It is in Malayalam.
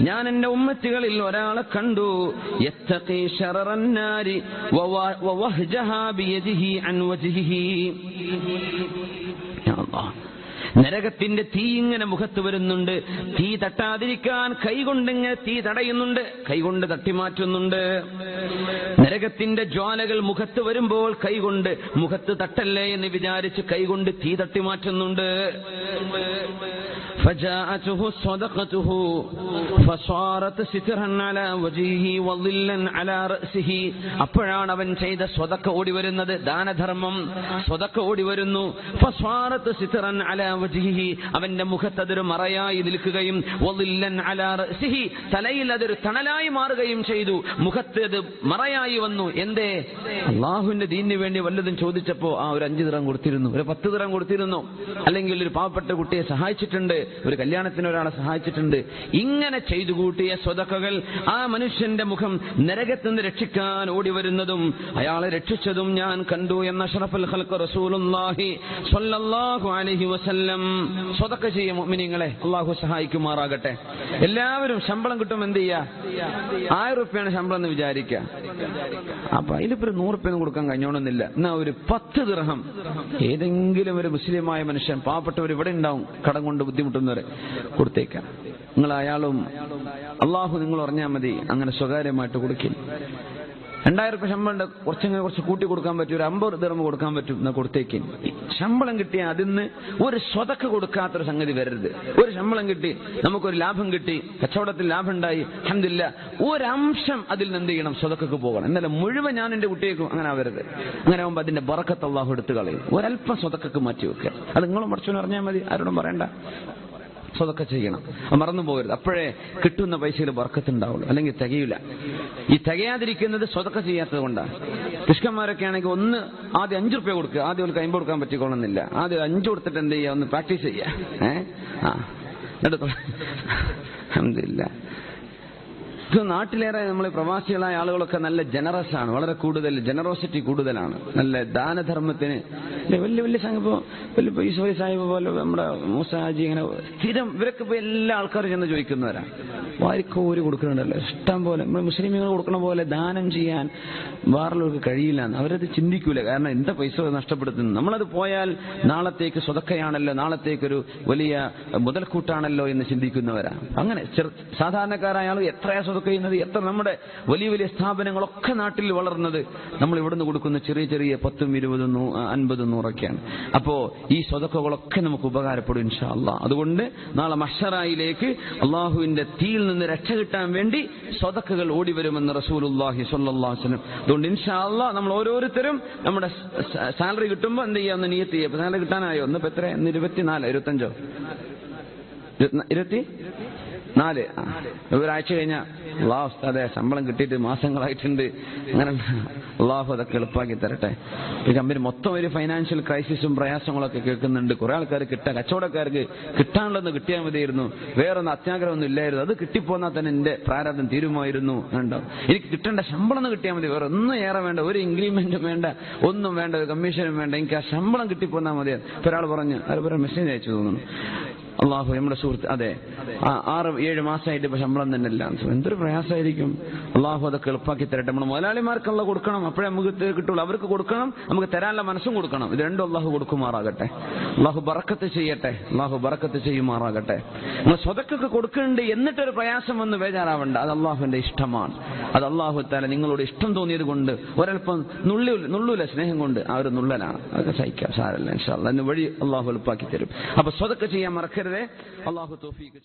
ഞാൻ എന്റെ ഉമ്മത്തികളിൽ ഒരാളെ കണ്ടു യത്തഖി ശററൻ നാരി വവഹ്ജഹാ ബിയദിഹി അൻ വജ്ഹിഹി. നരകത്തിന്റെ തീ ഇങ്ങനെ മുഖത്ത് വരുന്നുണ്ട്, തീ തട്ടാതിരിക്കാൻ കൈകൊണ്ടിങ്ങനെ തീ തടയുന്നുണ്ട്, കൈകൊണ്ട് തട്ടിമാറ്റുന്നുണ്ട്. നരകത്തിന്റെ ജ്വാലകൾ മുഖത്ത് വരുമ്പോൾ കൈകൊണ്ട് മുഖത്ത് തട്ടല്ലേ എന്ന് വിചാരിച്ച് കൈകൊണ്ട് തീ തട്ടിമാറ്റുന്നുണ്ട്. فجاءته صدقته فصارت سترا على وجهه وظلا على رأسه. അപ്പോഴാണ് അവൻ ചെയ്ത സ്വതക്ക ഓടി വരുന്നത്, ദാനധർമ്മം സ്വതക്ക ഓടി വരുന്നു. فصارت سترا على وجهه, അവന്റെ മുഖത്ത് അതൊരു മറയായി നിൽക്കുകയും وظلا على رأسه, തലയിൽ അതൊരു തണലായി മാറുകയും ചെയ്തു. മുഖത്ത് അത് മറയായി വന്നു. എന്തേ? അള്ളാഹുവിന്റെ ദീനിന് വേണ്ടി വല്ലതും ചോദിച്ചപ്പോ ഒരു 5 ദിർഹം കൊടുത്തിരുന്നു, ഒരു 10 ദിർഹം കൊടുത്തിരുന്നു, അല്ലെങ്കിൽ ഒരു പാവപ്പെട്ട കുട്ടിയെ സഹായിച്ചിട്ടുണ്ട്, ഒരു കല്യാണത്തിന് ഒരാളെ സഹായിച്ചിട്ടുണ്ട്. ഇങ്ങനെ ചെയ്തു കൂട്ടിയ സ്വതക്കകൾ ആ മനുഷ്യന്റെ മുഖം നരകത്തിൽ നിന്ന് രക്ഷിക്കാൻ ഓടി വരുന്നതും അയാളെ രക്ഷിച്ചതും ഞാൻ കണ്ടു എന്ന് അഷ്റഫുൽ ഖൽഖ് റസൂലുള്ളാഹി സ്വല്ലല്ലാഹു അലൈഹി വസല്ലം. സ്വതക്ക ചെയ്യ മുഅ്മിനീങ്ങളെ, അല്ലാഹു സഹായിക്കുമാറാകട്ടെ. എല്ലാവരും ശമ്പളം കിട്ടും, എന്ത് ചെയ്യാ? 1000 രൂപയാണ് ശമ്പളം എന്ന് വിചാരിക്കുക. അപ്പൊ അതിലിപ്പോ 100 രൂപയൊന്നും കൊടുക്കാൻ കഴിഞ്ഞോണമെന്നില്ല. എന്നാ ഒരു 10 ദിർഹം ഏതെങ്കിലും ഒരു മുസ്ലിമായ മനുഷ്യൻ, പാവപ്പെട്ടവർ ഇവിടെ ഉണ്ടാവും, കടം കൊണ്ട് ബുദ്ധിമുട്ടുന്നവരെ, കൊടുത്തേക്കാം. നിങ്ങൾ അയാളും അള്ളാഹു നിങ്ങൾ അറിഞ്ഞാൽ മതി, അങ്ങനെ സ്വകാര്യമായിട്ട് കൊടുക്കും. 2000 രൂപ ശമ്പളം ഉണ്ട്, കുറച്ച് കൂട്ടി കൊടുക്കാൻ പറ്റും, ഒരു 50 ദിർഹം കൊടുക്കാൻ പറ്റും, എന്നാ കൊടുത്തേക്കും. ശമ്പളം കിട്ടിയാൽ അതിന് ഒരു സ്വതക്ക കൊടുക്കാത്തൊരു സംഗതി വരരുത്. ഒരു ശമ്പളം കിട്ടി, നമുക്കൊരു ലാഭം കിട്ടി, കച്ചവടത്തിൽ ലാഭം ഉണ്ടായി, അൽഹംദുലില്ലാഹ്, ഒരംശം അതിൽ നിന്ന് എന്ത് ചെയ്യണം? സ്വതക്കക്ക് പോകണം. എന്നല്ല മുഴുവൻ ഞാൻ എന്റെ കുട്ടിയേക്കും, അങ്ങനെ ആവരുത്. അങ്ങനെ ആകുമ്പോൾ അതിന്റെ ബറക്കത്ത് അള്ളാഹു എടുത്തു കളയും. ഒരല്പം സ്വതക്കക്ക് മാറ്റി വെക്കുക. അത് നിങ്ങളും പഠിച്ചോന്ന് അറിഞ്ഞാൽ മതി, ആരോടും പറയണ്ട. സ്വതക്ക ചെയ്യണം, മറന്നു പോകരുത്. അപ്പോഴേ കിട്ടുന്ന പൈസയിൽ ബർക്കത്തുണ്ടാവുള്ളൂ, അല്ലെങ്കിൽ തികയില്ല. ഈ തികയാതിരിക്കുന്നത് സ്വതക്ക ചെയ്യാത്തത് കൊണ്ടാണ്. കൃഷ്ണന്മാരൊക്കെ ആണെങ്കിൽ ആദ്യം 5 രൂപ കൊടുക്കുക, ആദ്യം ഒരു 50 കൊടുക്കാൻ പറ്റിക്കൊള്ളുന്നില്ല. ആദ്യം 5 കൊടുത്തിട്ട് എന്ത് ചെയ്യുക? ഒന്ന് പ്രാക്ടീസ് ചെയ്യുക. അൽഹംദുലില്ലാഹ്. നാട്ടിലേറെ നമ്മൾ പ്രവാസികളായ ആളുകളൊക്കെ നല്ല ജനറസ് ആണ്, വളരെ കൂടുതൽ ജനറോസിറ്റി കൂടുതലാണ്, നല്ല ദാനധർമ്മത്തിന് വലിയ വലിയ സംഘം, വലിയ ഈശ്വരി സാഹിബ് പോലെ, നമ്മുടെ മൂസാജി, ഇങ്ങനെ സ്ഥിരം ഇവരൊക്കെ ഇപ്പൊ എല്ലാ ആൾക്കാരും ചെന്ന് ചോദിക്കുന്നവരാണ്. വാരിക്കോരി കൊടുക്കുന്നുണ്ടല്ലോ ഇഷ്ടം പോലെ. നമ്മൾ മുസ്ലിമുകൾ കൊടുക്കണ പോലെ ദാനം ചെയ്യാൻ വേറുള്ളവർക്ക് കഴിയില്ല. അവരത് ചിന്തിക്കൂല, കാരണം എന്താ പൈസ നഷ്ടപ്പെടുത്തുന്നു. നമ്മളത് പോയാൽ നാളത്തേക്ക് സ്വതക്കയാണല്ലോ, നാളത്തേക്കൊരു വലിയ മുതൽക്കൂട്ടാണല്ലോ എന്ന് ചിന്തിക്കുന്നവരാ. അങ്ങനെ സാധാരണക്കാരായ ആൾ എത്രയാ സ്വതക്ക ചെയ്യുന്നത്? എത്ര നമ്മുടെ വലിയ വലിയ സ്ഥാപനങ്ങളൊക്കെ നാട്ടിൽ വളർന്നത് നമ്മൾ ഇവിടുന്ന് കൊടുക്കുന്ന ചെറിയ ചെറിയ 10, 20, 50, 100ഒക്കെയാണ്. അപ്പോ ഈ സ്വതക്കകളൊക്കെ നമുക്ക് ഉപകാരപ്പെടും ഇൻഷാ അല്ലാഹ്. അതുകൊണ്ട് നാളെ മഹ്ശറയിലേക്ക് അള്ളാഹുവിന്റെ തീയിൽ നിന്ന് രക്ഷ കിട്ടാൻ വേണ്ടി സ്വതക്കകൾ ഓടി വരുമെന്ന് റസൂലുള്ളാഹി സ്വല്ലല്ലാഹു അലൈഹി വസല്ലം. അതുകൊണ്ട് ഇൻഷാ അല്ലാഹ് നമ്മൾ ഓരോരുത്തരും നമ്മുടെ സാലറി കിട്ടുമ്പോൾ എന്ത് ചെയ്യാം? ഒന്ന് നിയത്ത് ചെയ്യുക. സാലറി കിട്ടാനായോ? ഇന്നിപ്പോ എത്ര? 24, 25, 24. ഒരാഴ്ച കഴിഞ്ഞാൽ അല്ലാഹു ഉസ്താദേ ശമ്പളം കിട്ടിയിട്ട് മാസങ്ങളായിട്ടുണ്ട്, അങ്ങനെ അല്ലാഹു അതൊക്കെ എളുപ്പമാക്കി തരട്ടെ. ഈ കമ്പനി മൊത്തം ഒരു ഫൈനാൻഷ്യൽ ക്രൈസിസും പ്രയാസങ്ങളൊക്കെ കേൾക്കുന്നുണ്ട്. കുറെ ആൾക്കാർ കച്ചവടക്കാർക്ക് കിട്ടാനുള്ളതെന്ന് കിട്ടിയാൽ മതിയായിരുന്നു, വേറൊന്നും അത്യാഗ്രഹമൊന്നും ഇല്ലായിരുന്നു, അത് കിട്ടിപ്പോന്നാൽ തന്നെ എന്റെ പ്രാരാബ്ദം തീരുമായിരുന്നു. ഉണ്ടോ? എനിക്ക് കിട്ടേണ്ട ശമ്പളം ഒന്ന് കിട്ടിയാൽ മതി, വേറെ ഒന്നും ഏറെ വേണ്ട, ഒരു ഇൻക്രിമെന്റും വേണ്ട, ഒന്നും വേണ്ട, ഒരു കമ്മീഷനും വേണ്ട, എനിക്ക് ആ ശമ്പളം കിട്ടിപ്പോന്നാൽ മതിയായിരുന്നു. ഇപ്പൊ ഒരാൾ പറഞ്ഞു, അതുപോലെ മെസ്സേജ് അയച്ചു തോന്നുന്നു, അള്ളാഹു നമ്മുടെ സുഹൃത്ത്, അതെ 6-7 മാസമായിട്ട് ഇപ്പൊ ശമ്പളം തന്നെ ഇല്ല. എന്തൊരു പ്രയാസമായിരിക്കും. അള്ളാഹു അതൊക്കെ എളുപ്പമാക്കി തരട്ടെ. നമ്മൾ മുതലാളിമാർക്കുള്ള കൊടുക്കണം, അപ്പോഴേ നമുക്ക് കിട്ടുള്ളൂ. അവർക്ക് കൊടുക്കണം, നമുക്ക് തരാനുള്ള മനസ്സും കൊടുക്കണം. ഇത് രണ്ടും അള്ളാഹു കൊടുക്കുമാറാകട്ടെ. അള്ളാഹു ബറക്കത്ത് ചെയ്യട്ടെ, അള്ളാഹു ബറക്കത്ത് ചെയ്യുമാറാകട്ടെ. നമ്മൾ സ്വതക്കൊക്കെ കൊടുക്കുന്നുണ്ട് എന്നിട്ടൊരു പ്രയാസം വന്ന് ബേജാറാവണ്ട. അത് അള്ളാഹുവിന്റെ ഇഷ്ടമാണ്. അത് അള്ളാഹു തആല നിങ്ങളോട് ഇഷ്ടം തോന്നിയത് കൊണ്ട്, ഒരൽപ്പം നുള്ളൂല സ്നേഹം കൊണ്ട്, ആ ഒരു നുള്ളലാണ്. അതൊക്കെ സഹിക്കാം, സാരമില്ല ഇൻഷാ അല്ലാഹ്. അതിന് വഴി അള്ളാഹു എളുപ്പമാക്കി തരും. അപ്പൊ സ്വതക്ക ചെയ്യാൻ മറക്കരുതേ. അള്ളാഹു തൗഫീഖ്